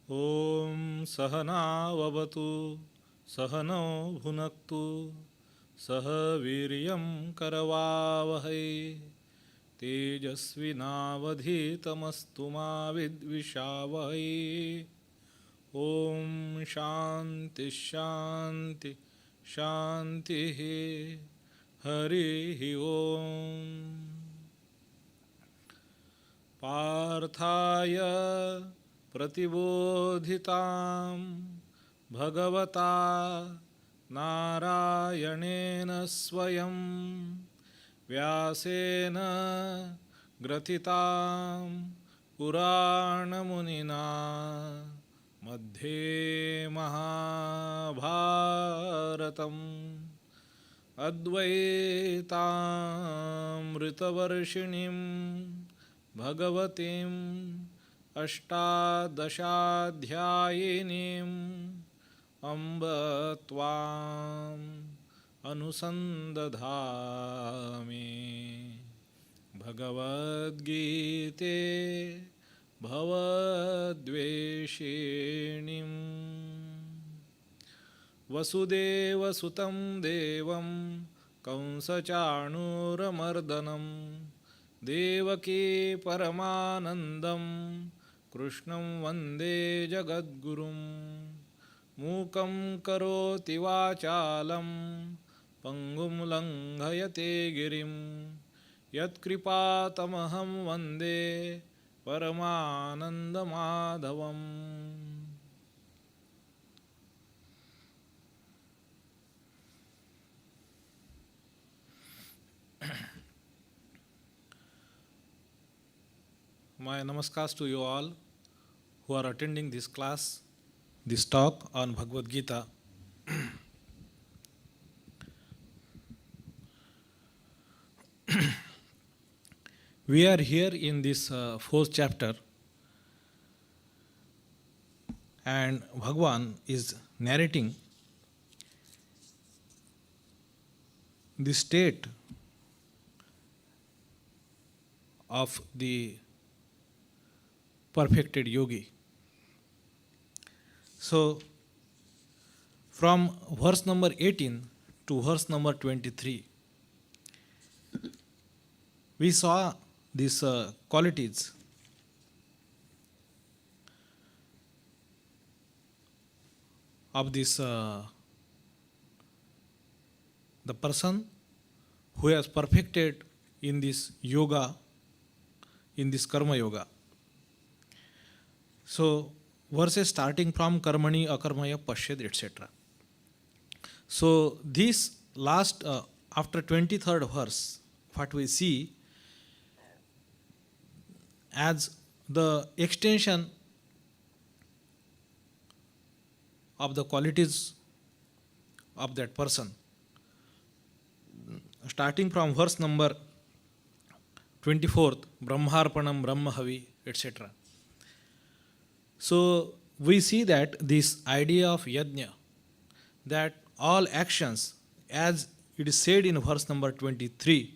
Om Sahanavavatu Sahano Bhunaktu Saha Viryam Karavavahai Tejasvinavadhitamastu ma vidvishavahai. Om Shanti Shanti Shanti Hari Om Parthaya Pratibodhitam Bhagavata Narayanena Swayam Vyasena Gratitam Purana Munina Madhye Mahabharatam Advaitamritavarshinim Bhagavatim Ashtadashaadhyayinim Amba Tvam Anusandadhami Bhagavad Gita Bhavadveshinim Vasudeva Sutam Devam Kamsachanuramardanam Devaki Paramanandam Krishnam Vande Jagadgurum Mukam Karoti Vachalam Pangum Langhayate Girim Yat Kripatamaham Vande Paramananda Madhavam. My namaskars to you all who are attending this class, this talk on Bhagavad Gita. We are here in this fourth chapter, and Bhagavan is narrating the state of the perfected yogi. So, from verse number 18 to verse number 23, we saw these qualities of this the person who has perfected in this yoga, in this karma yoga. So, verses starting from karmani akarmaya pashyad etc. So, this last after 23rd verse, what we see as the extension of the qualities of that person, starting from verse number 24th, Brahmarpanam, Brahmahavi, etc. So, we see that this idea of yajna, that all actions, as it is said in verse number 23,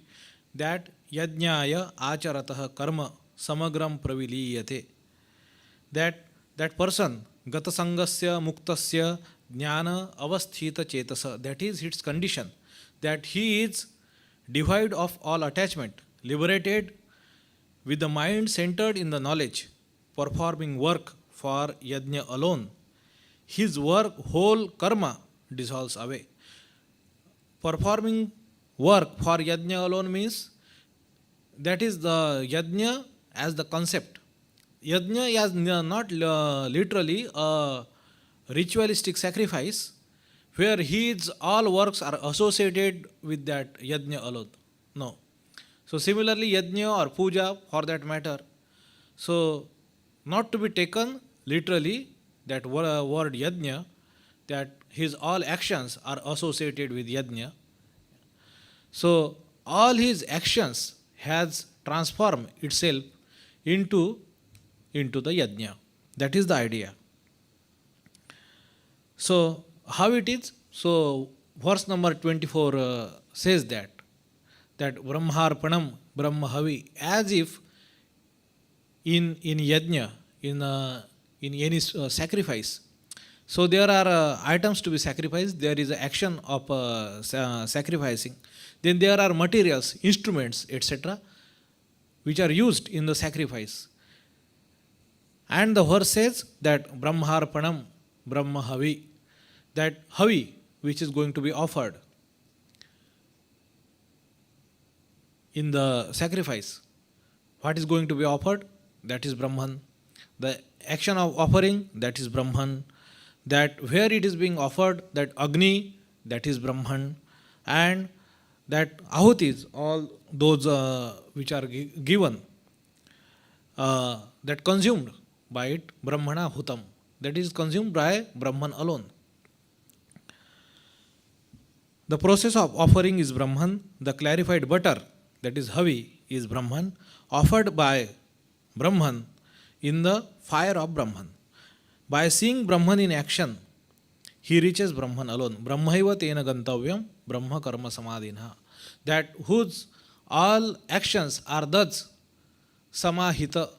that yajnaya acharatah karma samagram praviliyate, that person gatasangasya muktasya jnana avasthita chetasa, that is its condition, that he is devoid of all attachment, liberated with the mind centered in the knowledge, performing work for yajna alone. His work, whole karma dissolves away. Performing work for yajna alone means that is the yajna as the concept. Yajna is not literally a ritualistic sacrifice where his all works are associated with that yajna alone. No. So similarly, yajna or puja for that matter, so not to be taken literally, that word yajna, that his all actions are associated with yajna. So all his actions has transformed itself into the yajna. That is the idea. So how it is? So verse number 24 says that Brahmarpanam, Brahmahavi, as if in yajna, in in any sacrifice. So there are items to be sacrificed, there is an action of sacrificing. Then there are materials, instruments, etc., which are used in the sacrifice. And the verse says that Brahmarpanam, Brahma Havi, that Havi which is going to be offered in the sacrifice. What is going to be offered? That is Brahman. The action of offering, that is Brahman. That where it is being offered, that Agni, that is Brahman. And that Ahutis, all those which are given, that consumed by it, Brahmana Hutam, that is consumed by Brahman alone. The process of offering is Brahman. The clarified butter, that is Havi, is Brahman, offered by Brahman in the fire of Brahman. By seeing Brahman in action, he reaches Brahman alone. Brahmaiva tena gantavyam Brahma karma samadhina. That whose all actions are thus samahita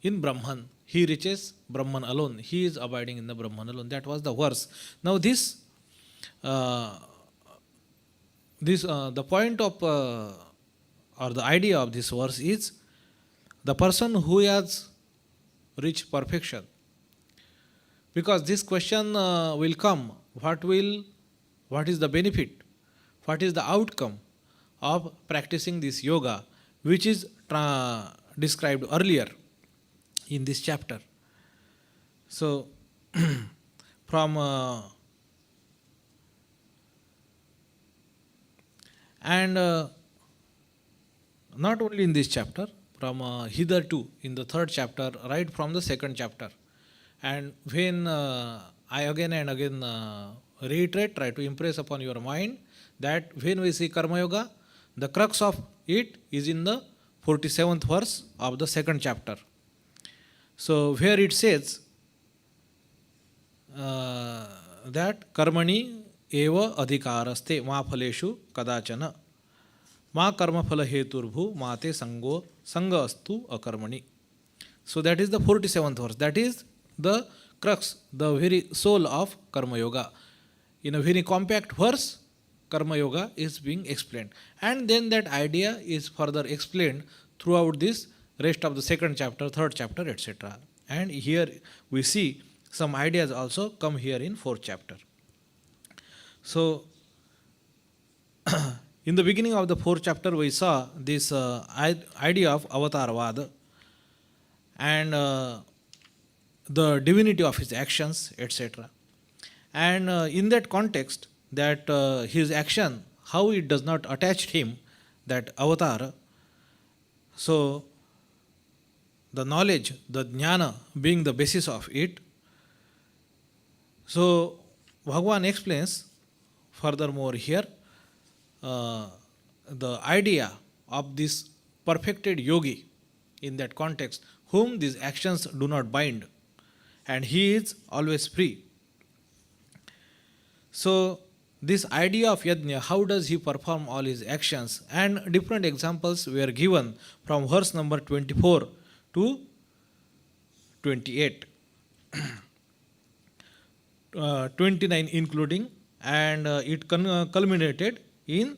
in Brahman. He reaches Brahman alone. He is abiding in the Brahman alone. That was the verse. Now the point of or the idea of this verse is the person who has reached perfection. Because this question will come, what is the benefit, what is the outcome of practicing this yoga, which is described earlier in this chapter. So from not only in this chapter, from hitherto in the third chapter, right from the second chapter. And when I again and again reiterate, try to impress upon your mind that when we see Karma Yoga, the crux of it is in the 47th verse of the second chapter. So where it says that Karmani eva adhikaraste ma phaleshu kadachana ma karma phala heturbhu mate sango sanga astu akarmani. So that is the 47th verse. That is the crux, the very soul of Karma Yoga. In a very compact verse, Karma Yoga is being explained. And then that idea is further explained throughout this rest of the second chapter, third chapter, etc. And here we see some ideas also come here in fourth chapter. So, in the beginning of the fourth chapter, we saw this idea of Avatarvada and the divinity of his actions, etc. And in that context, that his action, how it does not attach him, that avatar. So, the knowledge, the jnana being the basis of it. So, Bhagavan explains furthermore here the idea of this perfected yogi in that context, whom these actions do not bind, and he is always free. So, this idea of yajna, how does he perform all his actions? And different examples were given from verse number 24 to 28, 29 including, and it culminated in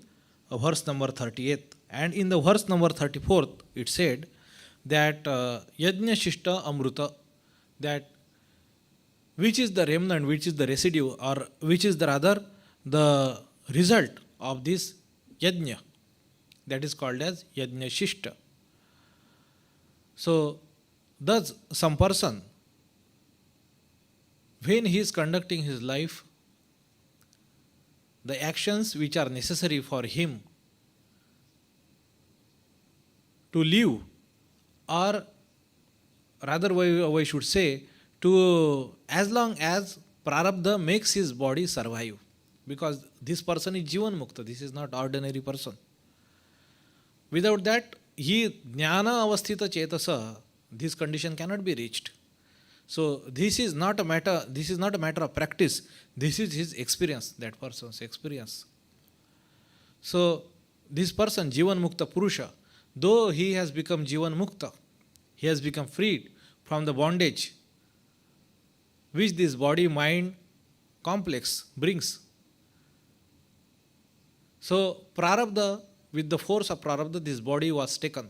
verse number 38. And in the verse number 34, it said that yajna shishta amruta, that which is the remnant, which is the residue, or which is the rather the result of this yajna, that is called as yajna shishta. So, thus some person, when he is conducting his life, the actions which are necessary for him to live, or rather we should say, to as long as prarabdha makes his body survive, because this person is Jivan Mukta, this is not ordinary person. Without that, he jnana avasthita chetasa, this condition cannot be reached. So this is not a matter of practice, this is his experience, that person's experience. So this person, Jivan Mukta Purusha, though he has become Jivan Mukta, He has become freed from the bondage which this body mind complex brings. So, prarabdha, with the force of prarabdha, this body was taken.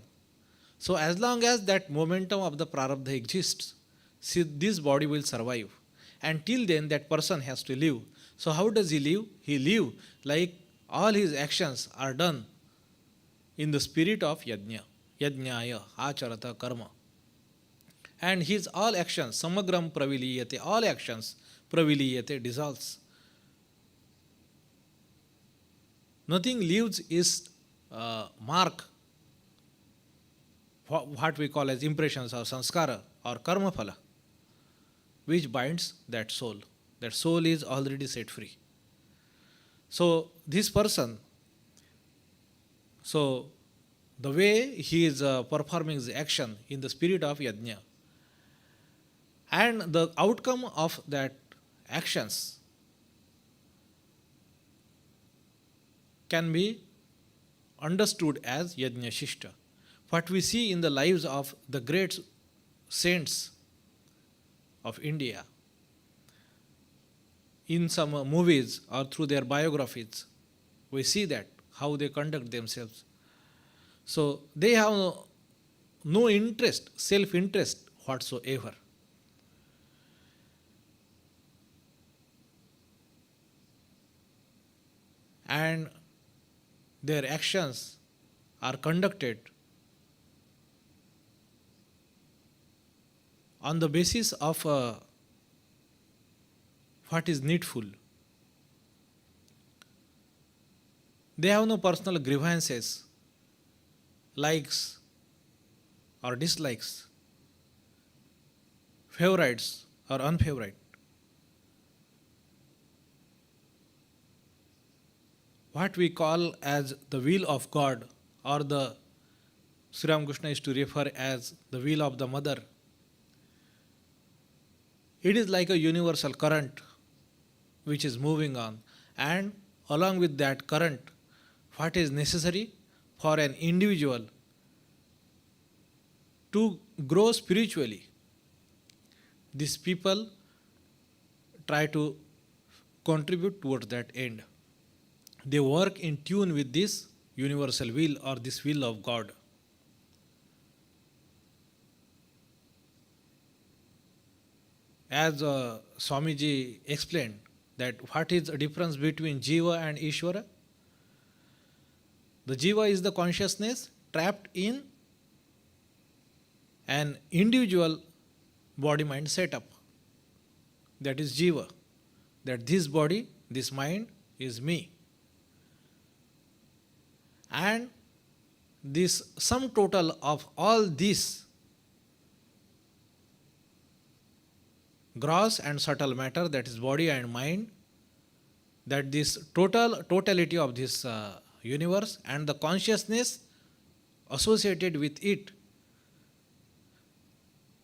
So, as long as that momentum of the prarabdha exists, see, this body will survive. And till then, that person has to live. So, how does he live? He live like all his actions are done in the spirit of yajna, yajnaya, acharata, karma. And his all actions, samagram praviliyate, all actions praviliyate, dissolves. Nothing leaves its mark, what we call as impressions or sanskara or karma phala, which binds that soul. That soul is already set free. So, this person, so the way he is performing his action in the spirit of yajna, and the outcome of that actions can be understood as yajna shishta. What we see in the lives of the great saints of India, in some movies or through their biographies, we see that how they conduct themselves. So they have no interest, self-interest whatsoever. And their actions are conducted on the basis of what is needful. They have no personal grievances, likes or dislikes, favorites or unfavorite. What we call as the will of God, or the Sri Ramakrishna used to refer as the will of the mother, it is like a universal current which is moving on, and along with that current, what is necessary for an individual to grow spiritually, these people try to contribute towards that end. They work in tune with this universal will or this will of God. As Swamiji explained, that what is the difference between Jiva and Ishvara? The Jiva is the consciousness trapped in an individual body-mind setup. That is Jiva. That this body, this mind is me. And this sum total of all this gross and subtle matter, that is body and mind, that this totality of this universe and the consciousness associated with it,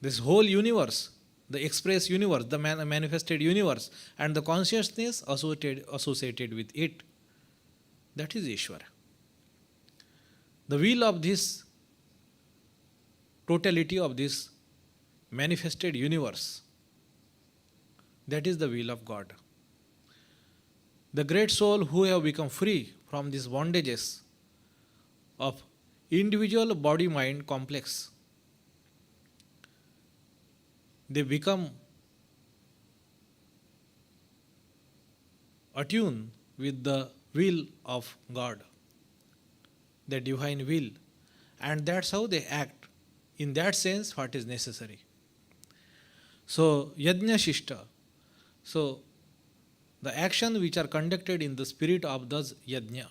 this whole universe, the express universe, the manifested universe, and the consciousness associated with it, that is Ishvara. The will of this totality of this manifested universe, that is the will of God. The great soul who have become free from these bondages of individual body-mind complex, they become attuned with the will of God, the divine will, and that's how they act. In that sense, what is necessary. So, yajna shishta. So, the action which are conducted in the spirit of thus yajna,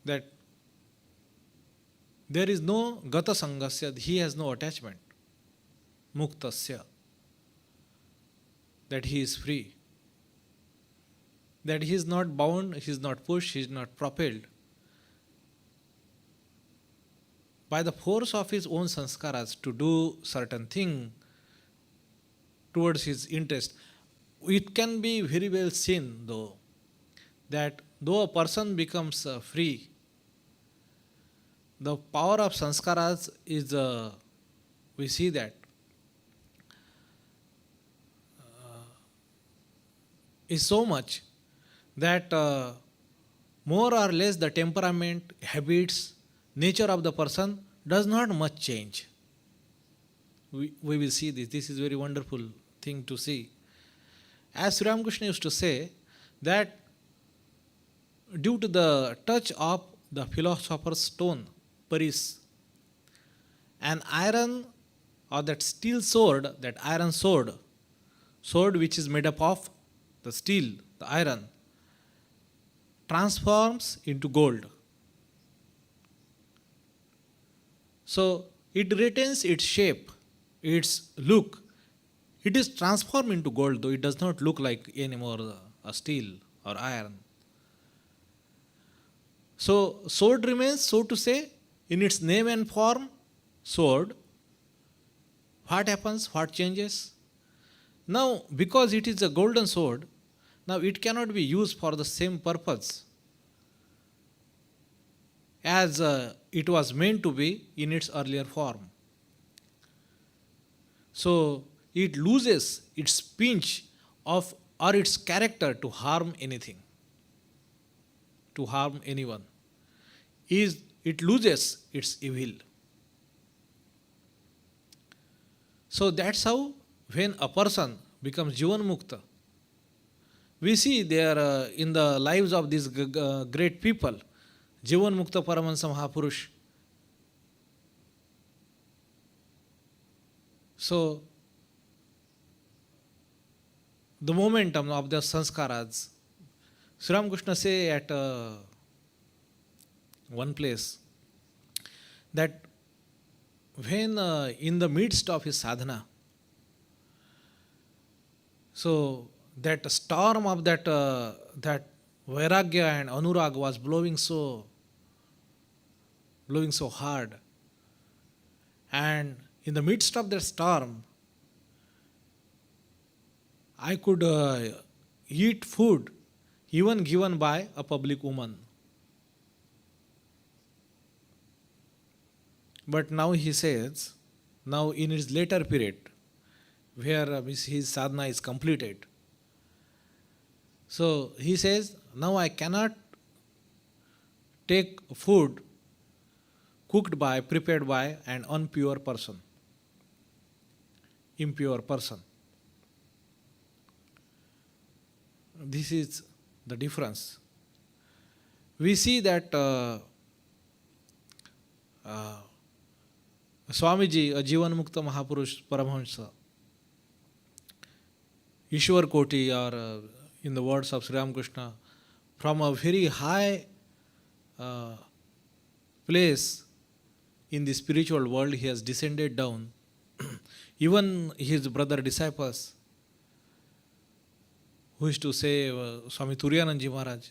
that there is no gata sangasya, he has no attachment, muktasya, that he is free, that he is not bound, he is not pushed, he is not propelled by the force of his own sanskaras to do certain thing towards his interest. It can be very well seen though, that though a person becomes free the power of sanskaras is, we see that, is so much that more or less the temperament, habits, nature of the person does not much change. We will see this. This is very wonderful thing to see. As Sri Ramakrishna used to say, that due to the touch of the philosopher's stone, Paris, an iron or that steel sword, that iron sword which is made up of the steel, the iron, transforms into gold. So it retains its shape, its look. It is transformed into gold, though it does not look like anymore a steel or iron. So sword remains, so to say, in its name and form, sword. What happens? What changes? Now, because it is a golden sword, now it cannot be used for the same purpose as it was meant to be in its earlier form. So it loses its pinch of or its character to harm anything, to harm anyone. It loses its evil. So that's how when a person becomes Jivan Mukta, we see there in the lives of these great people, Jivan Mukta Paramahansa Mahapurush. So the momentum of the sanskaras, Sri Ramakrishna say at one place that when in the midst of his sadhana, so that storm of that vairagya and anurag was blowing so hard, and in the midst of that storm, I could eat food even given by a public woman. But now he says, now in his later period, where his sadhana is completed, so he says, now I cannot take food cooked by, prepared by an impure person. This is the difference. We see that Swamiji, a Jivan Mukta Mahapurush Paramahansa, Ishwar Koti, or in the words of Sri Ramakrishna, from a very high place in the spiritual world, he has descended down. Even his brother disciples, who used to say Swami Turiyananji Maharaj,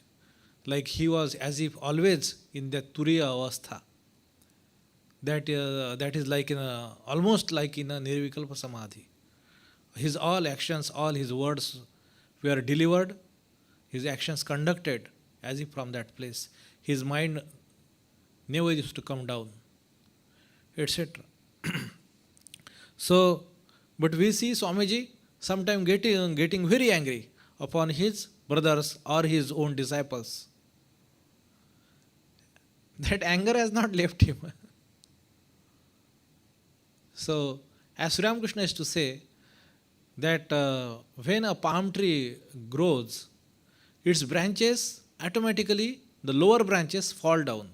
like he was as if always in that Turiya Avastha. That is like almost like in a Nirvikalpa Samadhi. His all actions, all his words were delivered, his actions conducted as if from that place. His mind never used to come down, etc. So, but we see Swamiji sometimes getting very angry upon his brothers or his own disciples. That anger has not left him. So, as Sri Ramakrishna used to say, that when a palm tree grows, its branches automatically, the lower branches fall down.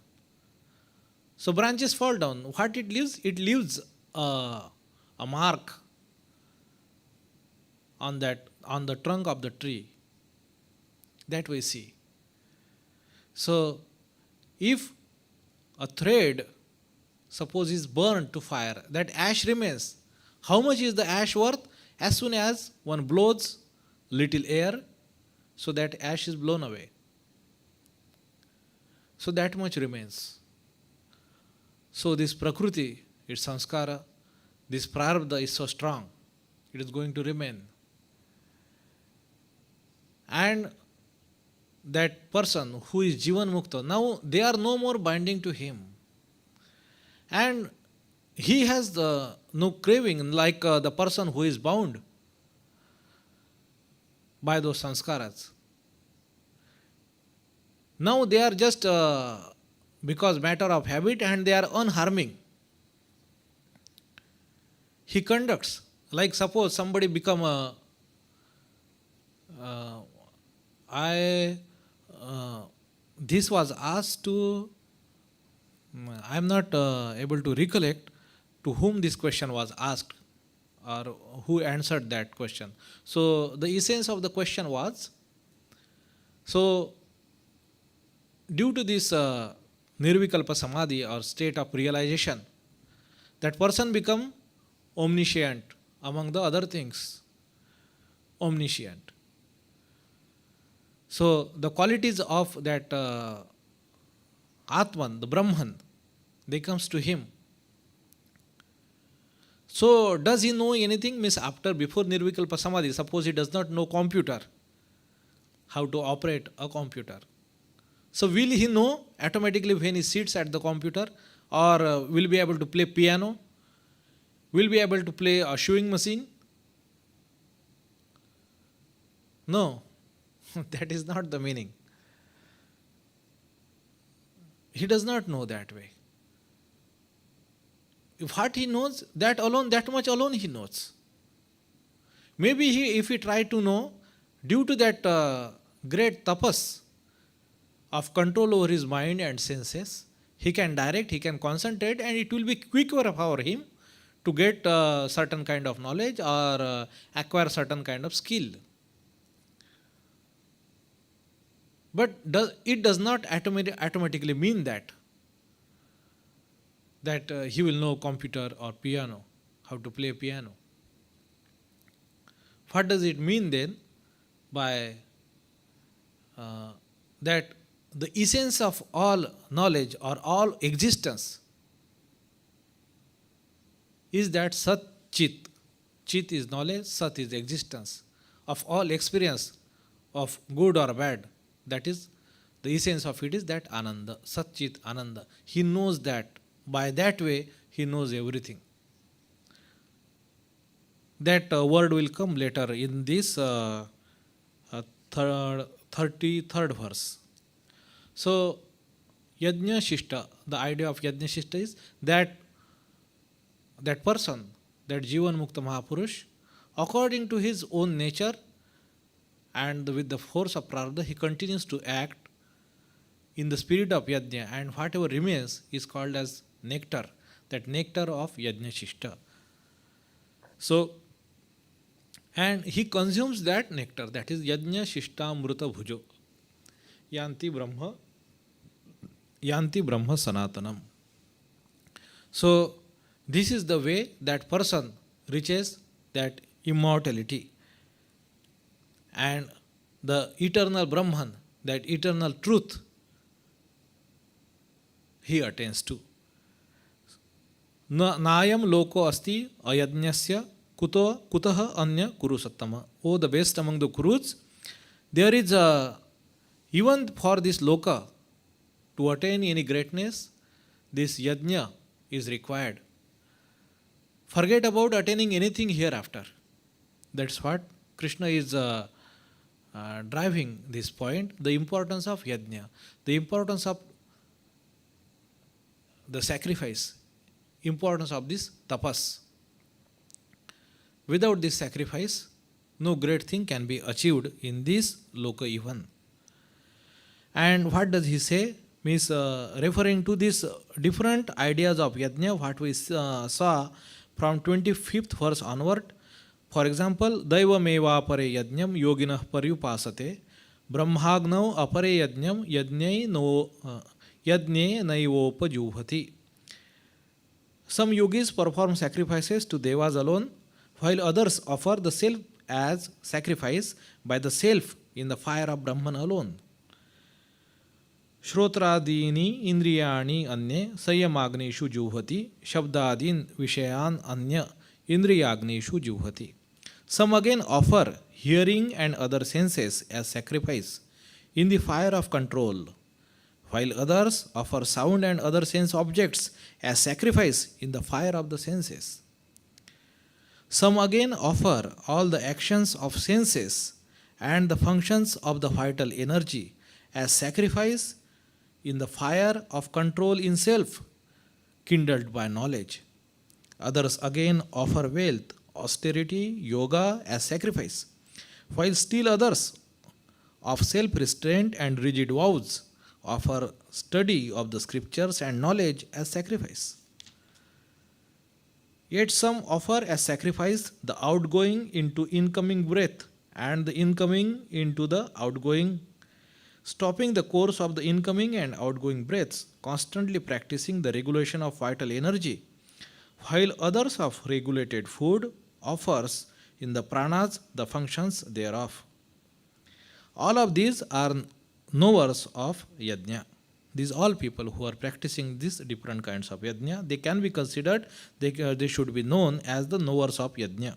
So branches fall down. What it leaves? It leaves a mark on the trunk of the tree. That we see. So if a thread, suppose, is burned to fire, that ash remains. How much is the ash worth? As soon as one blows little air, so that ash is blown away. So that much remains. So this Prakriti, its sanskara, this prarabdha is so strong, it is going to remain. And that person who is Jivan Mukta, now they are no more binding to him. And he has no craving like the person who is bound by those sanskaras. Now they are just because matter of habit and they are unharming. He conducts, like suppose somebody become a I this was asked to, I am not able to recollect to whom this question was asked or who answered that question. So the essence of the question was, so due to this nirvikalpa samadhi or state of realization, that person become omniscient among the other things. Omniscient. So the qualities of that Atman, the Brahman, they comes to him. So does he know anything? Means after, before nirvikalpa samadhi, suppose he does not know computer, how to operate a computer. So will he know automatically when he sits at the computer, or will be able to play piano, will be able to play a sewing machine? No, that is not the meaning. He does not know that way. What he knows, that alone, that much alone he knows. Maybe if he try to know, due to that great tapas of control over his mind and senses, he can direct, he can concentrate, and it will be quicker for him to get certain kind of knowledge or acquire certain kind of skill. But it does not automatically mean that he will know computer or piano, how to play piano. What does it mean then? By that the essence of all knowledge or all existence is that Sat Chit. Chit is knowledge, Sat is existence of all experience of good or bad. That is, the essence of it is that Ananda, Sat Chit Ananda. He knows that. By that way, he knows everything. That word will come later in this 33rd verse. So, Yajna Shishta, the idea of Yajna Shishta is that person, that Jivan Mukta Mahapurush, according to his own nature and with the force of Prarabdha, he continues to act in the spirit of Yajna, and whatever remains is called as nectar, that nectar of Yajna Shishta. So, and he consumes that nectar, that is Yajna Shishta Mruta Bhujo. Yanti Brahma Sanatanam. So, this is the way that person reaches that immortality. And the eternal Brahman, that eternal truth, he attains to. Nayam loko asti ayajnasya kutaha anya kuru sattama. Oh, the best among the kurus, there is even for this loka, to attain any greatness, this yajna is required. Forget about attaining anything hereafter. That's what Krishna is driving this point, the importance of yajna, the importance of the sacrifice, importance of this tapas. Without this sacrifice, no great thing can be achieved in this loka even. And what does he say? Means referring to these different ideas of yajna, what we saw from 25th verse onward. For example, Daiva meva apare yajnam yoginah paryupasate brahmagnau apare yajnam yajne naivopajuvati. Some yogis perform sacrifices to devas alone, while others offer the self as sacrifice by the self in the fire of Brahman alone. Shrotradini indriyani anye sayamagneshu juhati shabdadin vishayan anya indriyagneshu juhati. Some again offer hearing and other senses as sacrifice in the fire of control, while others offer sound and other sense objects as sacrifice in the fire of the senses. Some again offer all the actions of senses and the functions of the vital energy as sacrifice in the fire of control in self, kindled by knowledge. Others again offer wealth, austerity, yoga as sacrifice, while still others of self restraint and rigid vows offer study of the scriptures and knowledge as sacrifice. Yet some offer as sacrifice the outgoing into incoming breath and the incoming into the outgoing, stopping the course of the incoming and outgoing breaths, constantly practicing the regulation of vital energy, while others of regulated food offers in the pranas the functions thereof. All of these are knowers of yajna. These all people who are practicing these different kinds of yajna, they can be considered, they should be known as the knowers of yajna.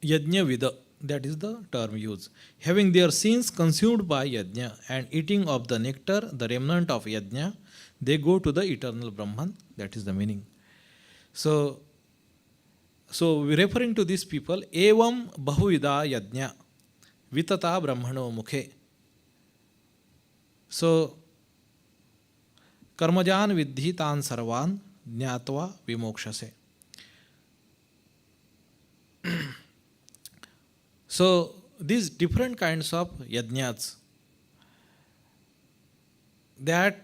Yajna vida, that is the term used. Having their sins consumed by yajna and eating of the nectar, the remnant of yajna, they go to the eternal Brahman. That is the meaning. So referring to these people, evam bahuvida yajna vitata brahmano mukhe. So कर्मजान विद्धि तान सर्वान ज्ञात्वा विमोक्षसे. So these different kinds of yajnas, that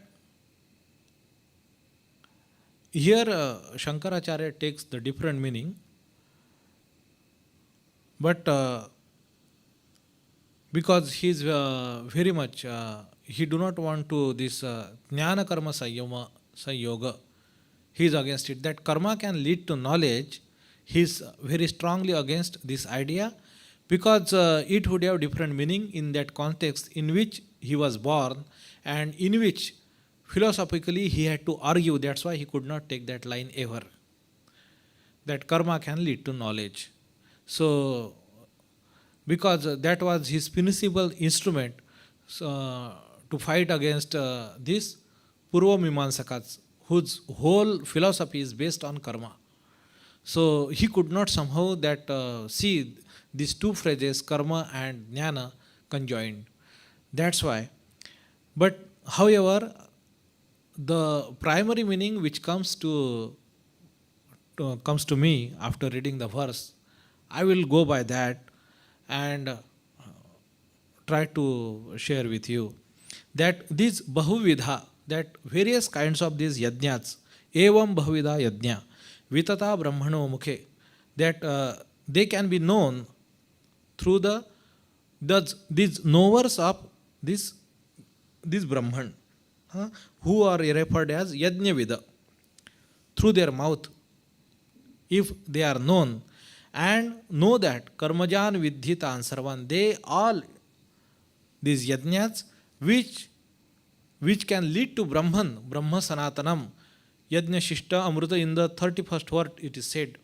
here Shankaracharya takes the different meaning, but because he is very much he do not want to this jnana karma sanyoga, he is against it, that karma can lead to knowledge. He is very strongly against this idea, because it would have different meaning in that context in which he was born and in which philosophically he had to argue. That's why he could not take that line ever, that karma can lead to knowledge. So because that was his principal instrument to fight against this Purva Mimamsakas, whose whole philosophy is based on karma. So he could not somehow that see these two phrases, karma and jnana, conjoined. That's why. But however, the primary meaning which comes to me after reading the verse, I will go by that and try to share with you that these bahuvidha, that various kinds of these yajnas, evam bahuvidha yajna vitata brahmano mukhe, that they can be known through these knowers of this Brahman, who are referred as yajna-vida, through their mouth, if they are known, and know that karmajan vidhitan sarvan, they all these yajnas which can lead to Brahman, Brahma Sanatanam, Yajna Shishta Amruta, in the 31st word it is said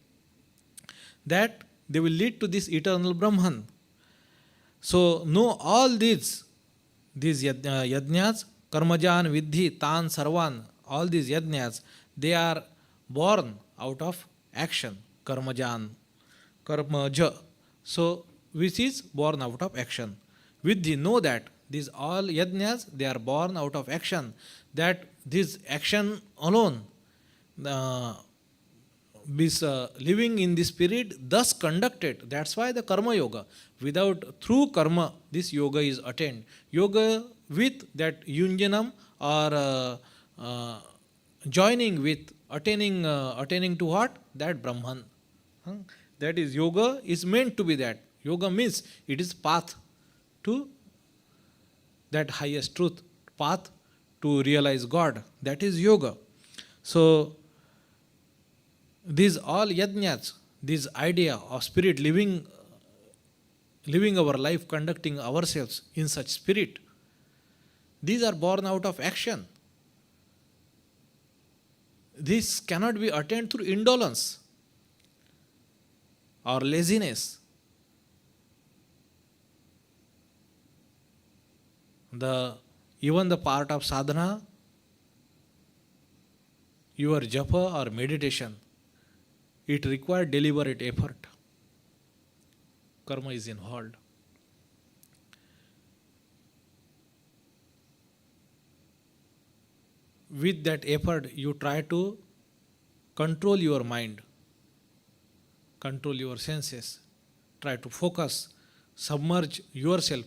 that they will lead to this eternal Brahman. So know all these yajnas, karmajan vidhi tan sarvan, all these yajnas, they are born out of action, karmajan, karmaja, so which is born out of action. Vidhi, know that these all yajnas, they are born out of action, that this action alone, this living in the spirit thus conducted. That's why the karma yoga, through karma this yoga is attained. Yoga with that yunjanam, or joining with, attaining to what? That Brahman. That is, yoga is meant to be that. Yoga means it is path to that highest truth, path to realize God. That is yoga. So these all yajnas, this idea of spirit living our life, conducting ourselves in such spirit, these are born out of action. This cannot be attained through indolence or laziness. The Even the part of sadhana, your japa or meditation, it requires deliberate effort. Karma is involved. With that effort, you try to control your mind, control your senses, try to focus, submerge yourself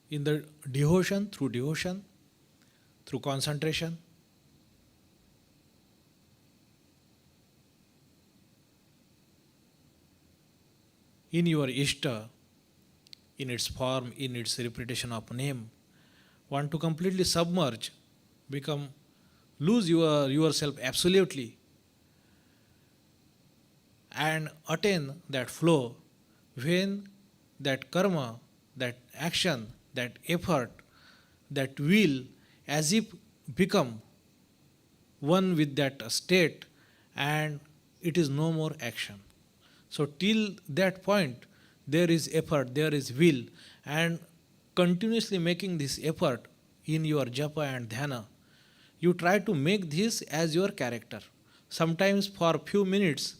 in the devotion, through concentration. In your Ishta, in its form, in its repetition of name, want to completely submerge, lose yourself absolutely, and attain that flow when that karma, that action, that effort, that will as if become one with that state, and it is no more action. So till that point there is effort, there is will, and continuously making this effort in your japa and dhyana, you try to make this as your character. Sometimes for few minutes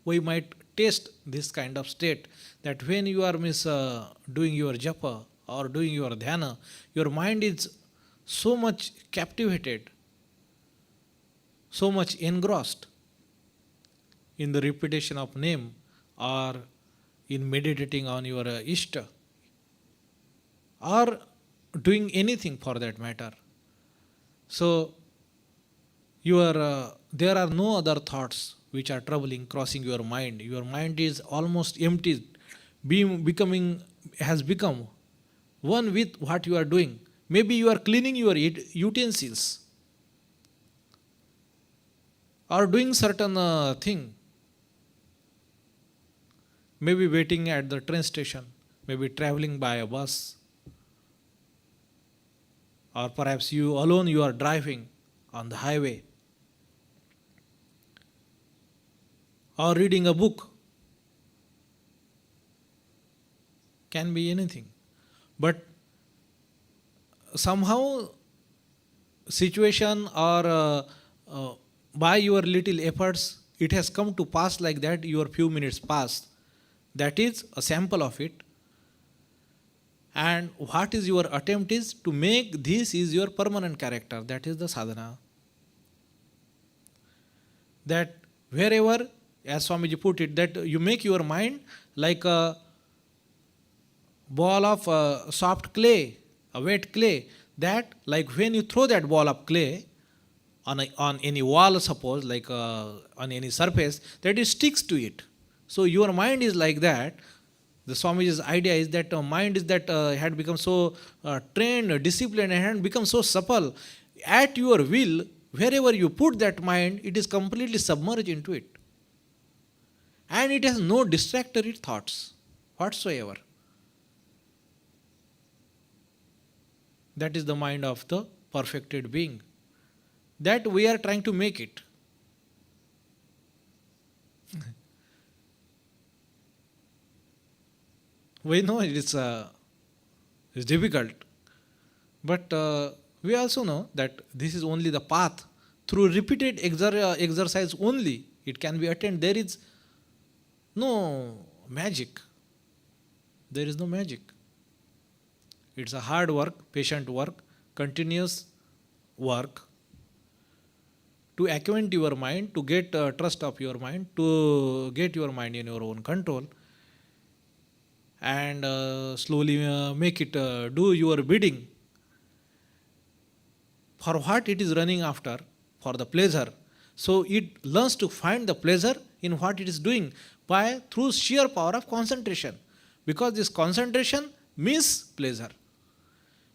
we might taste this kind of state, that when you are doing your japa or doing your dhyana, your mind is so much captivated, so much engrossed in the repetition of name or in meditating on your Ishta or doing anything for that matter. So there are no other thoughts which are troubling, crossing your mind. Your mind is almost empty, has become one with what you are doing. Maybe you are cleaning your utensils or doing certain thing. Maybe waiting at the train station, maybe traveling by a bus, or perhaps you are driving on the highway, or reading a book. Can be anything. But somehow situation or by your little efforts, it has come to pass like that, your few minutes passed. That is a sample of it. And what is your attempt is to make this is your permanent character. That is the sadhana. That wherever, as Swamiji put it, that you make your mind like a ball of soft clay, a wet clay, that like when you throw that ball of clay on any wall, suppose, like on any surface, that it sticks to it. So your mind is like that. The Swamiji's idea is that mind is that had become so trained, disciplined, and had become so supple. At your will, wherever you put that mind, it is completely submerged into it. And it has no distractory thoughts whatsoever. That is the mind of the perfected being. That we are trying to make it. We know it's difficult, but we also know that this is only the path. Through repeated exercise only it can be attained. There is no magic. There is no magic. It's a hard work, patient work, continuous work to acquaint your mind, to get trust of your mind, to get your mind in your own control, and slowly make it do your bidding. For what it is running after? For the pleasure. So it learns to find the pleasure in what it is doing through sheer power of concentration. Because this concentration means pleasure.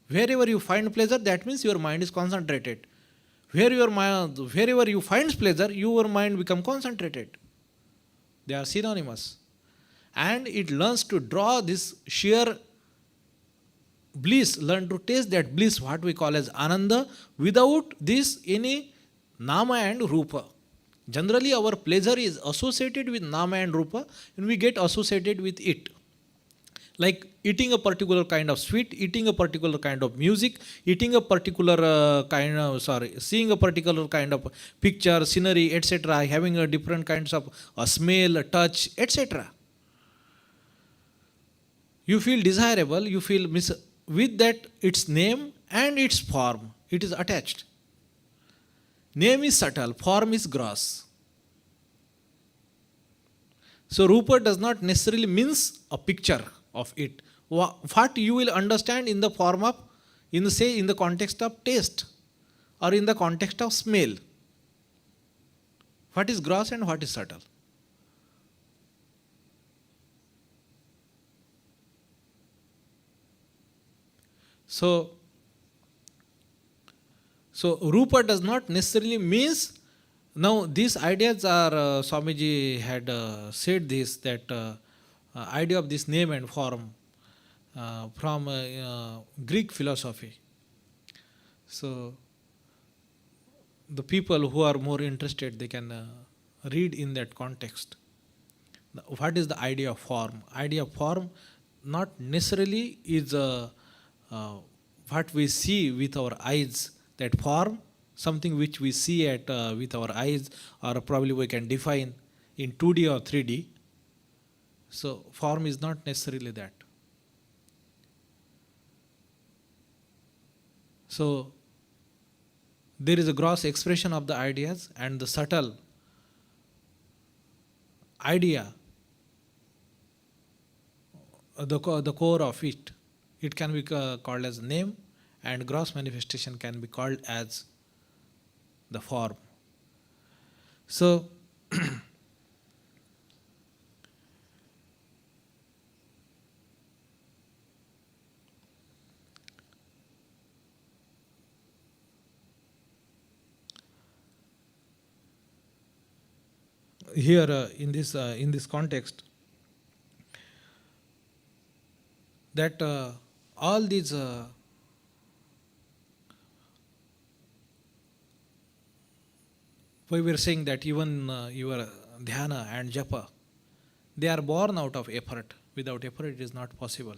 Wherever you find pleasure, that means your mind is concentrated. Wherever you find pleasure, your mind becomes concentrated. They are synonymous. And it learns to draw this sheer bliss, learn to taste that bliss, what we call as ananda, without this any nama and rupa. Generally our pleasure is associated with nama and rupa, and we get associated with it. like eating a particular kind of sweet, eating a particular kind of music, eating a particular seeing a particular kind of picture, scenery, etc., having a different kinds of smell, touch, etc. You feel desirable, you feel with that its name and its form, it is attached. Name is subtle, form is gross. So Rupa does not necessarily means a picture of it. What you will understand in the form of, in the context of taste or in the context of smell. What is gross and what is subtle. So Rupa does not necessarily means. Now these ideas are, Swamiji had said this, that idea of this name and form from Greek philosophy. So the people who are more interested, they can read in that context. What is the idea of form? Idea of form not necessarily is what we see with our eyes. That form, something which we see at with our eyes, or probably we can define in 2D or 3D. So form is not necessarily that. So there is a gross expression of the ideas, and the subtle idea, the core of it, it can be called as name, and gross manifestation can be called as the form. So here in this context, that all these we were saying that even your dhyana and japa, they are born out of effort. Without effort, it is not possible.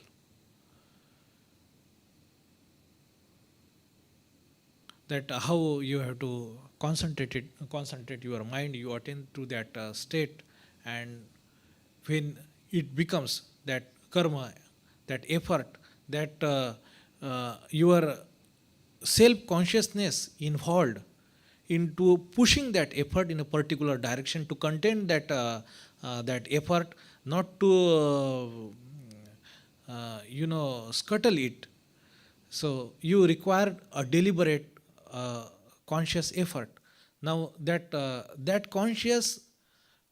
That how you have to concentrate your mind, you attend to that state, and when it becomes that karma, that effort, that your self-consciousness involved into pushing that effort in a particular direction to contain that that effort, not to scuttle it. So you require a deliberate conscious effort. Now that conscious,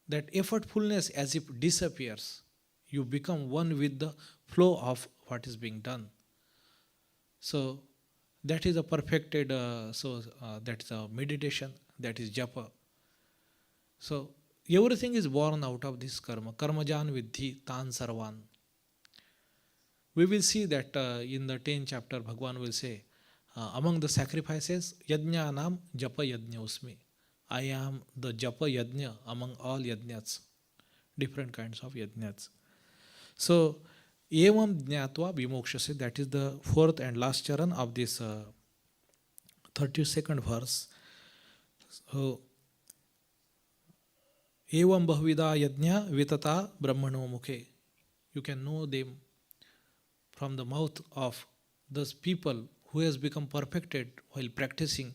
that effortfulness as if disappears, you become one with the flow of what is being done. So that is a perfected, that is a meditation, that is japa. So everything is born out of this karma. Karmajan vidhi tan sarvan. We will see that in the 10th chapter, Bhagwan will say, among the sacrifices, yajna nam japa yajna usmi. I am the japa yajna among all yajnas, different kinds of yajnas. So, evam jnatva vimokshase, that is the fourth and last charan of this 32nd verse. So, evam bahvida yajna vitata brahmano mukhe. You can know them from the mouth of those people who has become perfected while practicing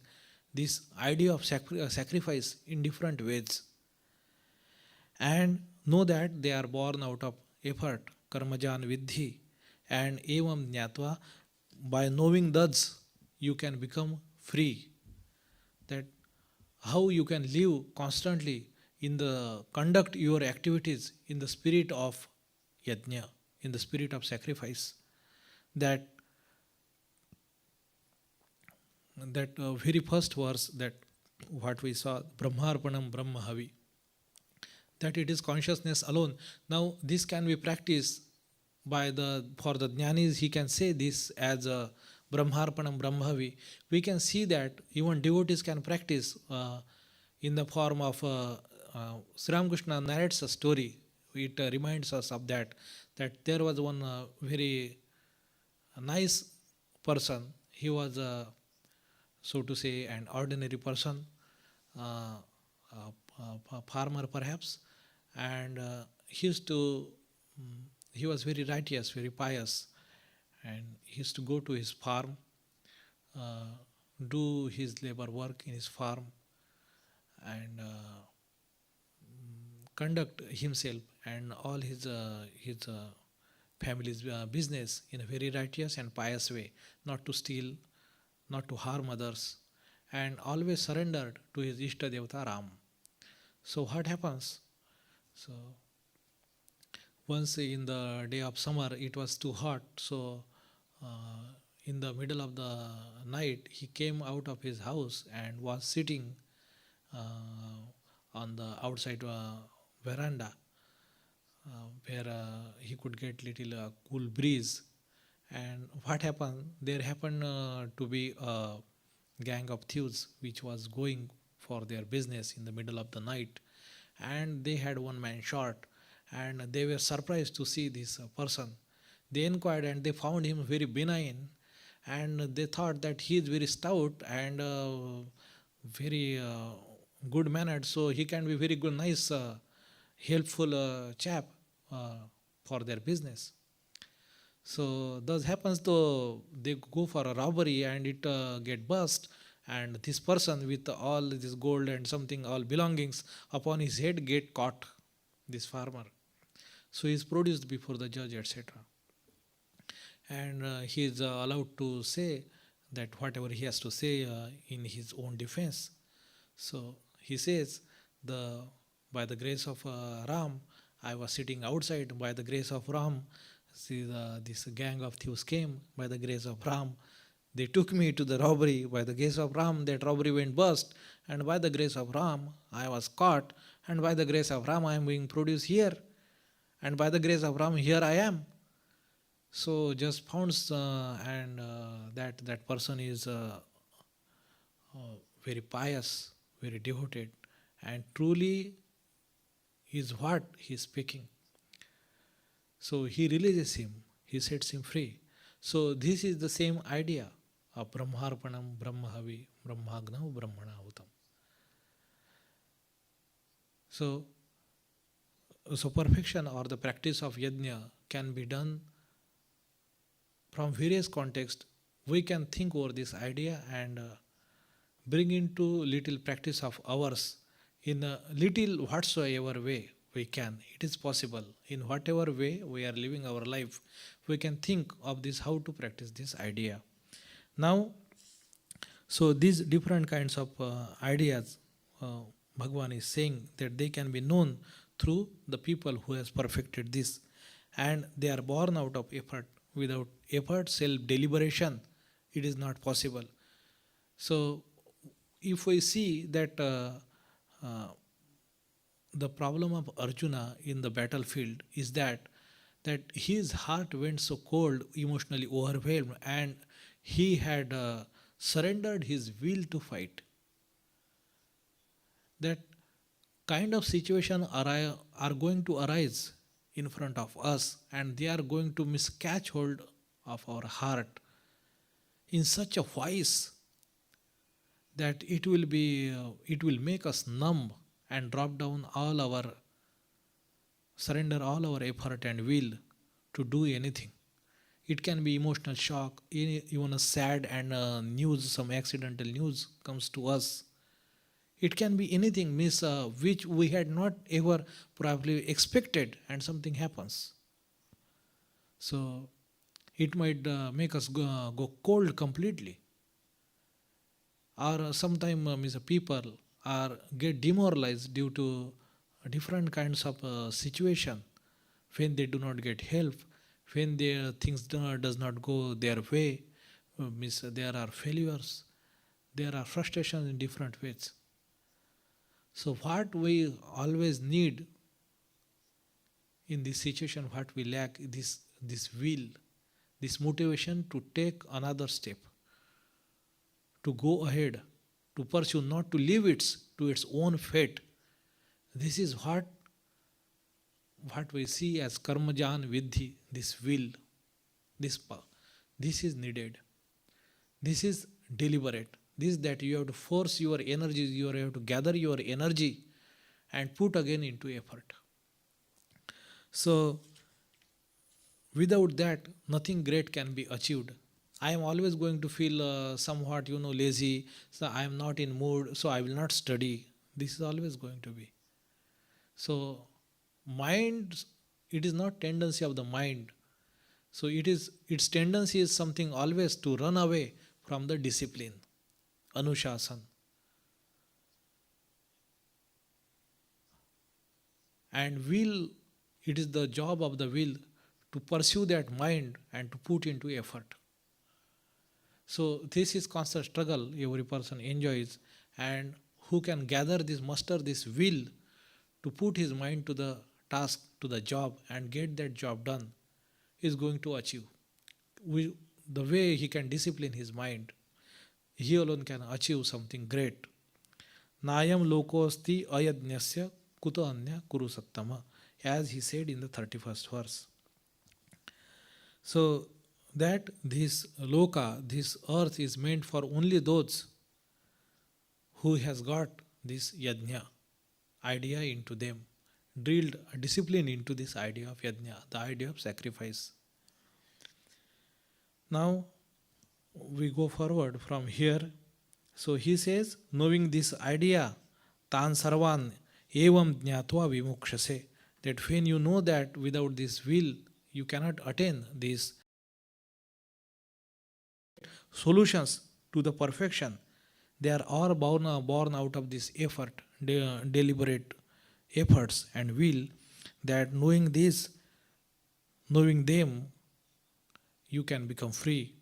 this idea of sacrifice in different ways, and know that they are born out of effort, karmajan vidhi, and evam jnatva, by knowing thus you can become free. That how you can live constantly in the conduct your activities in the spirit of yajna, in the spirit of sacrifice. That very first verse, that what we saw, brahmarpanam brahmahavi, that it is consciousness alone. Now this can be practiced by for the jnanis. He can say this as a brahmarpanam brahmahavi. We can see that even devotees can practice in the form of Sri Ramakrishna narrates a story. It reminds us of that that there was one very nice person. He was, so to say, an ordinary person, uh, a farmer perhaps, and he used to, he was very righteous, very pious, and he used to go to his farm, uh, do his labor work in his farm, and conduct himself and all his family's business in a very righteous and pious way, not to steal, not to harm others, and always surrendered to his Ishta Devata Ram. So what happens? So once in the day of summer, it was too hot. So in the middle of the night, he came out of his house and was sitting on the outside veranda, where he could get little cool breeze. And what happened? There happened to be a gang of thieves which was going for their business in the middle of the night, and they had one man shot, and they were surprised to see this person. They inquired and they found him very benign, and they thought that he is very stout and very good mannered, so he can be very good, nice, helpful chap uh, for their business. So thus happens to they go for a robbery and it get bust, and this person with all this gold and something all belongings upon his head get caught, this farmer. So he is produced before the judge, etc. And he is allowed to say that whatever he has to say in his own defense. So he says, the by the grace of Ram, I was sitting outside. By the grace of Ram, see this gang of thieves came. By the grace of Ram, they took me to the robbery. By the grace of Ram, that robbery went bust. And by the grace of Ram, I was caught. And by the grace of Ram, I am being produced here. And by the grace of Ram, here I am. So just founds and that person is very pious, very devoted, and truly is what he is speaking. So he releases him, he sets him free. So this is the same idea of Brahmarpanam, Brahmahavi, Brahmagnav, Brahmanahutam. So perfection or the practice of yajna can be done from various contexts. We can think over this idea and bring into little practice of ours in a little whatsoever way we can. It is possible. In whatever way we are living our life, we can think of this, how to practice this idea. Now, so these different kinds of ideas, Bhagavan is saying that they can be known through the people who has perfected this, and they are born out of effort. Without effort, self-deliberation, it is not possible. So if we see that the problem of Arjuna in the battlefield is that his heart went so cold, emotionally overwhelmed, and he had surrendered his will to fight. That kind of situation are going to arise in front of us, and they are going to miscatch hold of our heart in such a voice that it will make us numb and drop down all our, surrender all our effort and will to do anything. It can be emotional shock, even a sad and news, some accidental news comes to us. It can be anything, miss, which we had not ever probably expected, and something happens. So it might make us go cold completely. Or sometimes people are get demoralized due to different kinds of situation, when they do not get help, when their things does not go their way, means there are failures, there are frustrations in different ways. So what we always need in this situation, what we lack, this will, this motivation to take another step, to go ahead, to pursue, not to leave it to its own fate. This is what what we see as karmajan vidhi, this will, this is needed. This is deliberate. This that you have to force your energies, you have to gather your energy and put again into effort. So without that, nothing great can be achieved. I am always going to feel somewhat, lazy. So I am not in mood, so I will not study. This is always going to be. So mind, it is not tendency of the mind. So its tendency is something always to run away from the discipline, anushasan. And will, it is the job of the will to pursue that mind and to put into effort. So this is constant struggle every person enjoys, and who can gather this, muster this will to put his mind to the task, to the job, and get that job done, is going to achieve. The way he can discipline his mind, he alone can achieve something great. Nayam lokosti ayadnyasya kuta anya kuru sattama, as he said in the 31st verse. So that this loka, this earth is meant for only those who has got this yajna idea into them, drilled discipline into this idea of yajna, the idea of sacrifice. Now we go forward from here. So he says, knowing this idea, tan sarvan evam jnatva vimukshase, that when you know that without this will you cannot attain these solutions to the perfection, they are all born out of this effort, deliberate efforts and will, that knowing this, knowing them, you can become free.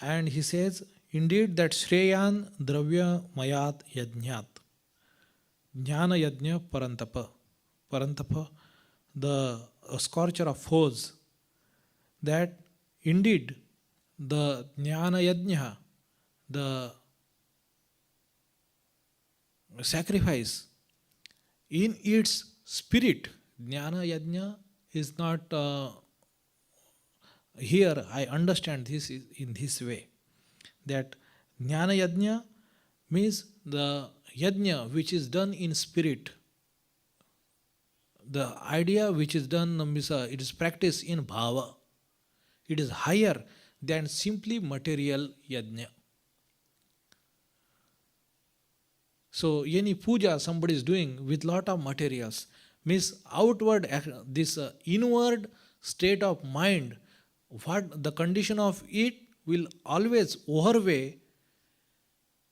And he says, indeed that Shreyan Dravya Mayat Yajnat, Jnana Yajna Parantapa, the scorcher of foes, that indeed the Jnana Yajna, the sacrifice, in its spirit, Jnana Yajna is not here. I understand this in this way, that Jnana Yajna means the Yajna which is done in spirit. The idea which is done means it is practiced in bhava. It is higher than simply material yajna. So any puja somebody is doing with lot of materials means outward, this inward state of mind, what the condition of it will always overweigh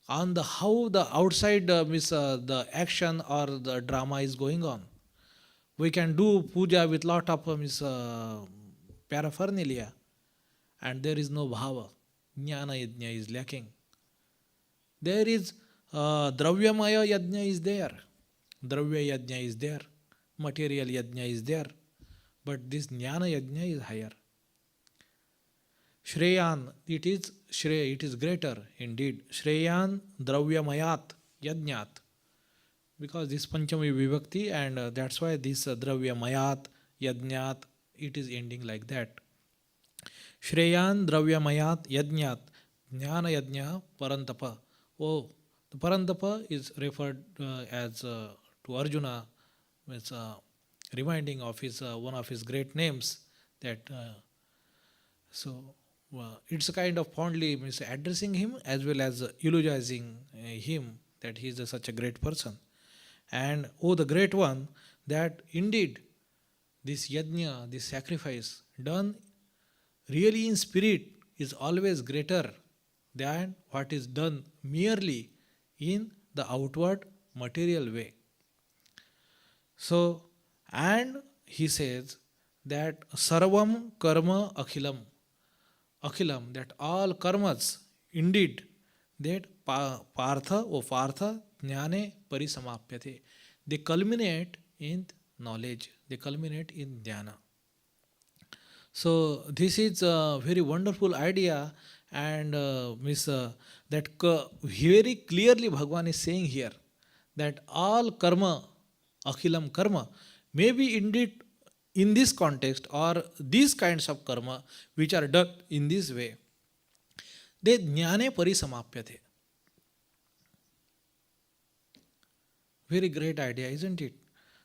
on the how the outside means the action or the drama is going on. We can do puja with lot of paraphernalia, and there is no bhava. Jnana yajna is lacking. There is dravyamaya yajna is there. Dravya yajna is there. Material yajna is there. But this jnana yajna is higher. Shreyan, it is greater indeed. Shreyan dravyamayat yajnat. Because this Panchami Vibhakti, and that's why this dravyamayat yajnat, it is ending like that. Shreyan dravyamayat yajnat jnana yajna parantapa. Oh, the parantapa is referred as to Arjuna, with reminding of his one of his great names. That it's a kind of fondly means addressing him as well as eulogizing him, that he is such a great person. And oh, the great one, that indeed this yajna, this sacrifice done really in spirit is always greater than what is done merely in the outward material way. So, and he says that sarvam karma akhilam, that all karmas indeed, that partha jnane parisamapyate, they culminate in knowledge, they culminate in jnana. So this is a very wonderful idea, and that very clearly Bhagavan is saying here that all karma akhilam karma, maybe indeed in this context or these kinds of karma which are done in this way, they jnane parisamapyate. Very great idea, isn't it?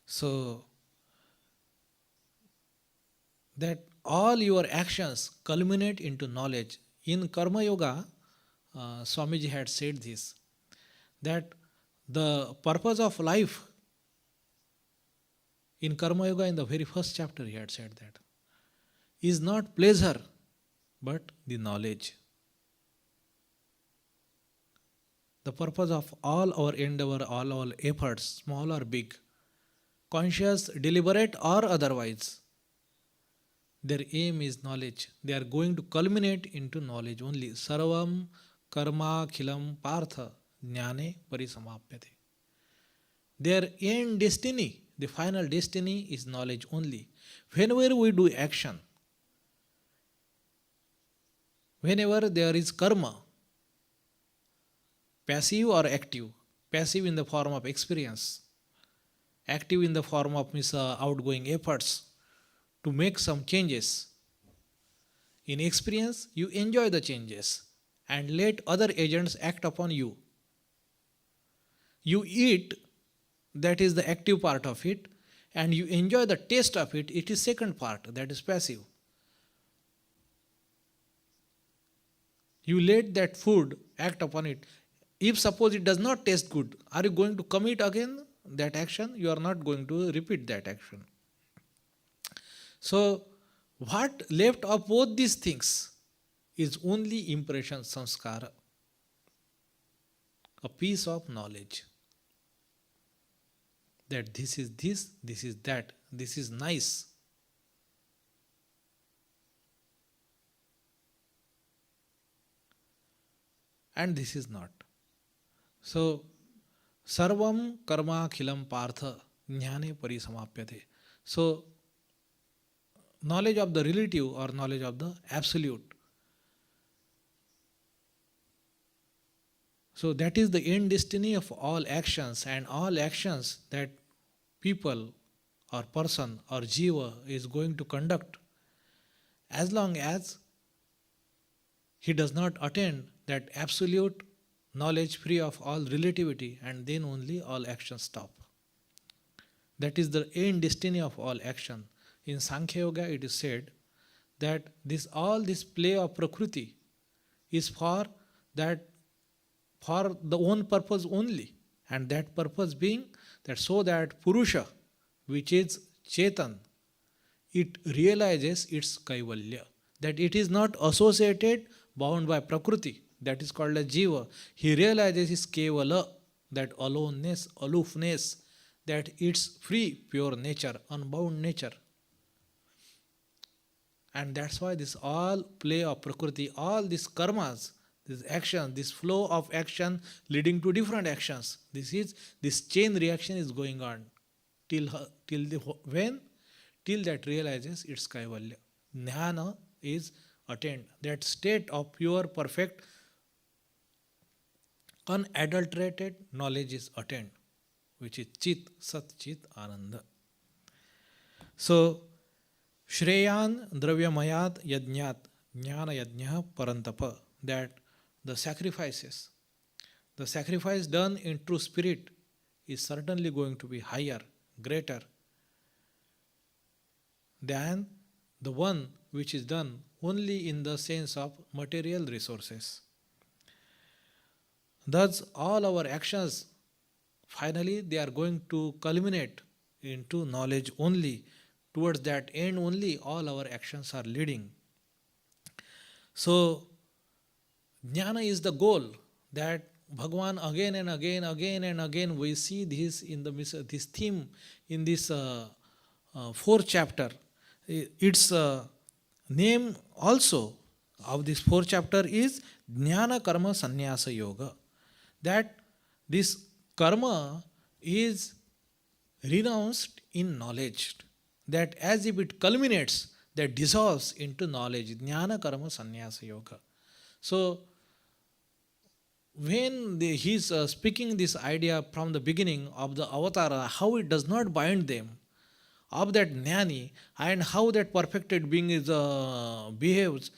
So that all your actions culminate into knowledge. In Karma Yoga, Swamiji had said this, that the purpose of life in Karma Yoga, in the very first chapter, he had said that, is not pleasure but the knowledge. The purpose of all our endeavor, all our efforts, small or big, conscious, deliberate, or otherwise, their aim is knowledge. They are going to culminate into knowledge only. Sarvam karma khilam partha jnane parisamapyate. Their end destiny, the final destiny, is knowledge only. Whenever we do action, whenever there is karma, passive or active, passive in the form of experience, active in the form of outgoing efforts to make some changes. In experience, you enjoy the changes and let other agents act upon you. You eat, that is the active part of it, and you enjoy the taste of it, it is second part, that is passive. You let that food act upon it. If suppose it does not taste good, are you going to commit again that action? You are not going to repeat that action. So, what left of both these things is only impression, samskara, a piece of knowledge. That this is this is that, this is nice. And this is not. So, sarvam karma khilam partha jnane parisamapyate. So, knowledge of the relative or knowledge of the absolute. So that is the end destiny of all actions, and all actions that people or person or jiva is going to conduct, as long as he does not attain that absolute knowledge free of all relativity, and then only all actions stop. That is the end destiny of all action. In Sankhya Yoga, it is said that all this play of Prakriti is for the own purpose only, and that purpose being that so that Purusha, which is Chetan, it realizes its Kaivalya, that it is not associated, bound by Prakriti, that is called a Jiva. He realizes his Kevala, that aloneness, aloofness, that its free, pure nature, unbound nature. And that's why this all play of Prakriti, all these karmas, this action, this flow of action leading to different actions, this chain reaction is going on till when? Till that realizes its kaivalya. Jnana is attained. That state of pure, perfect, unadulterated knowledge is attained, which is Chit, Sat Chit Ananda. So, Shreyan Dravyamayat Yajnat Jnana Yajna Parantapa, that the sacrifice done in true spirit is certainly going to be higher, greater than the one which is done only in the sense of material resources. Thus, all our actions, finally, they are going to culminate into knowledge only. Towards that end only, all our actions are leading. So, jnana is the goal, that Bhagavan again and again we see this in this theme in this fourth chapter. Its name also of this fourth chapter is Jnana Karma Sannyasa Yoga. That this karma is renounced in knowledge. That as if it culminates, that dissolves into knowledge. Jnana Karma Sannyasa Yoga. So, when he's speaking this idea from the beginning of the avatar, how it does not bind them, of that jnani, and how that perfected being is behaves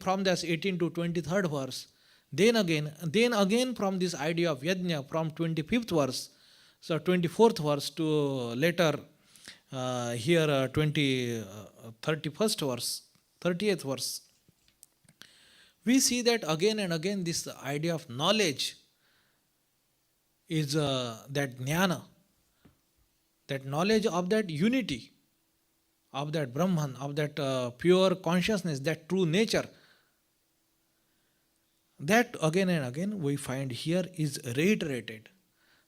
from this 18 to 23rd verse. Then again from this idea of yajna from 25th verse, so 24th verse to later here 31st verse, 30th verse, we see that again and again this idea of knowledge is that jnana, that knowledge of that unity, of that Brahman, of that pure consciousness, that true nature, that again and again we find here is reiterated.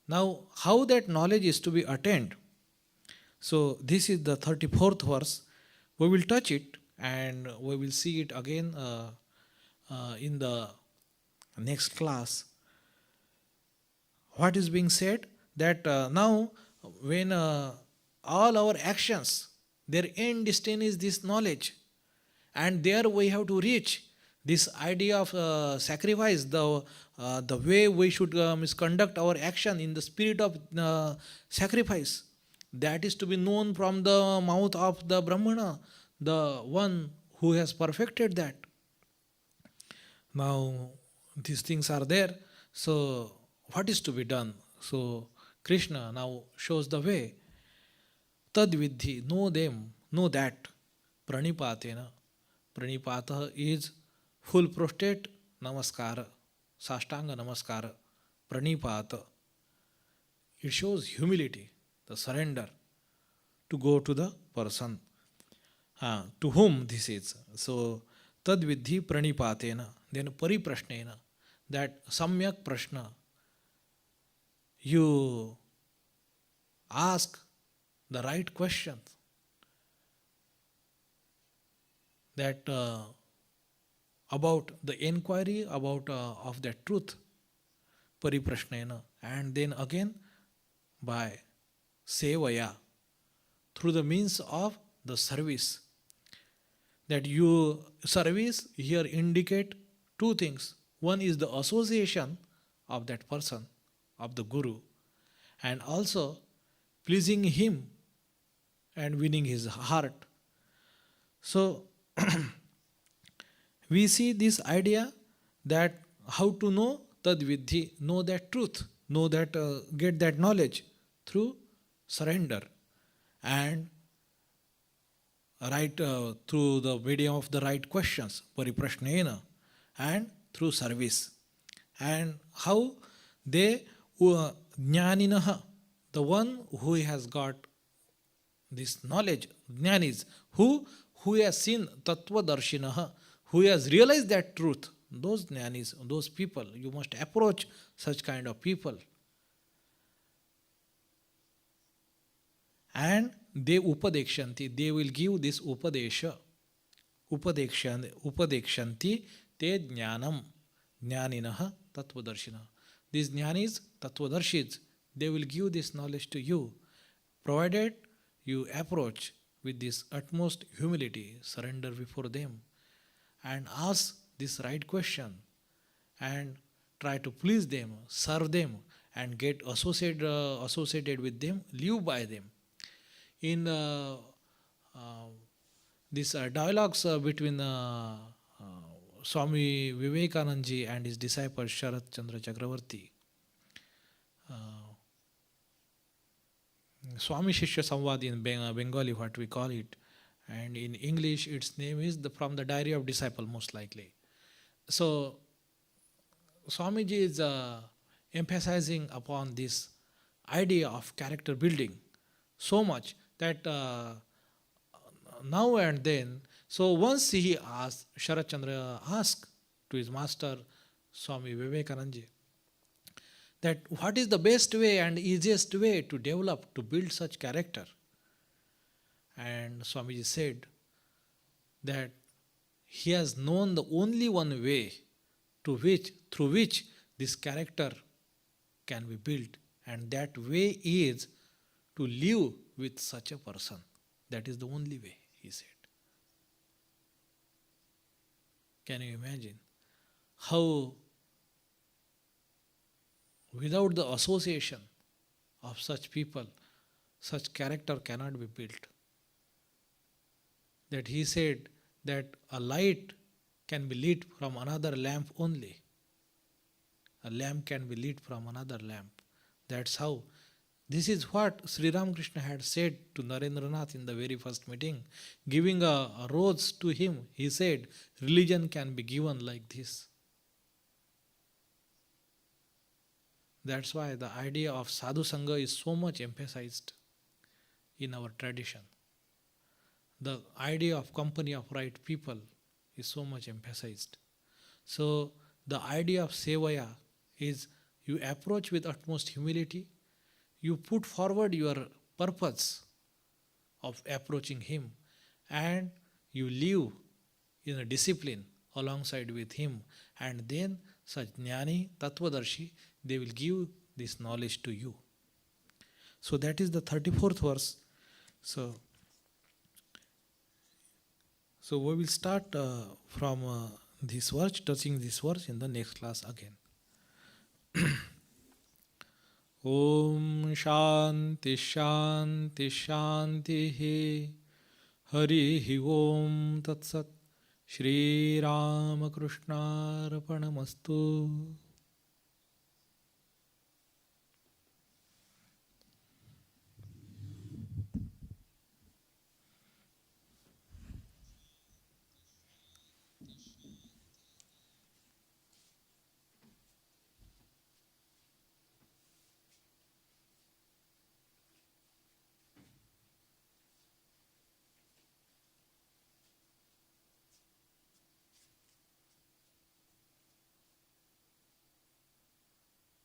Now, how that knowledge is to be attained? So, this is the 34th verse. We will touch it and we will see it again in the next class. What is being said? That now, when all our actions, their end destiny is this knowledge, and there we have to reach this idea of sacrifice, the way we should misconduct our action in the spirit of sacrifice, that is to be known from the mouth of the Brahmana, the one who has perfected that. Now, these things are there. So, what is to be done? So, Krishna now shows the way. Tad vidhi, know them, know that. Pranipatena. Pranipata is full prostrate namaskara, sashtanga namaskara. Pranipata. It shows humility, the surrender to go to the person. To whom this is. So, tad vidhi pranipatena. Then pariprashnena. That samyak prashna. You ask the right questions, that about the inquiry about of that truth, pariprashnena, and then again by sevaya, through the means of the service. That you service here indicate two things. One is the association of that person, of the Guru, and also pleasing him and winning his heart. So, we see this idea that how to know tad vidhi, know that truth, know that, get that knowledge through surrender and right through the medium of the right questions, pariprashnena, and through service. And how they, jnaninaha, the one who has got this knowledge, jnanis, who has seen tattvadarshinaha, who has realized that truth, those jnanis, those people, you must approach such kind of people. And they upadekshanti, they will give this upadesha. Upadekshanti te jnanam, jnaninaha tattvadarshina. These jnanis, tattvadarshis, they will give this knowledge to you, provided you approach with this utmost humility, surrender before them, and ask this right question, and try to please them, serve them, and get associated with them, live by them. In these dialogues between Swami Vivekananda and his disciple Sharat Chandra Chakravarti, Swami Shishya Samvad in Bengali, what we call it, and in English its name is from the Diary of Disciple, most likely. So, Swamiji is emphasizing upon this idea of character building so much that now and then, so once he asked, Sharat Chandra asked to his master Swami Vivekananda, that what is the best way and easiest way to develop, to build such character? And Swamiji said that he has known the only one way through which this character can be built, and that way is to live with such a person. That is the only way, he said. Can you imagine how Without the association of such people, such character cannot be built. That he said that a light can be lit from another lamp only. A lamp can be lit from another lamp. That's how. This is what Sri Ramakrishna had said to Narendranath in the very first meeting. Giving a rose to him, he said, religion can be given like this. That's why the idea of sadhu sangha is so much emphasized in our tradition. The idea of company of right people is so much emphasized. So the idea of sevaya is you approach with utmost humility, you put forward your purpose of approaching him, and you live in a discipline alongside with him, and then such jnani, tattvadarshi, they will give this knowledge to you. So that is the 34th verse. So we will start from this verse, touching this verse in the next class again. Om Shanti Shanti Shanti Hari Om Tat Sat Shri Ramakrishna Arpanamastu.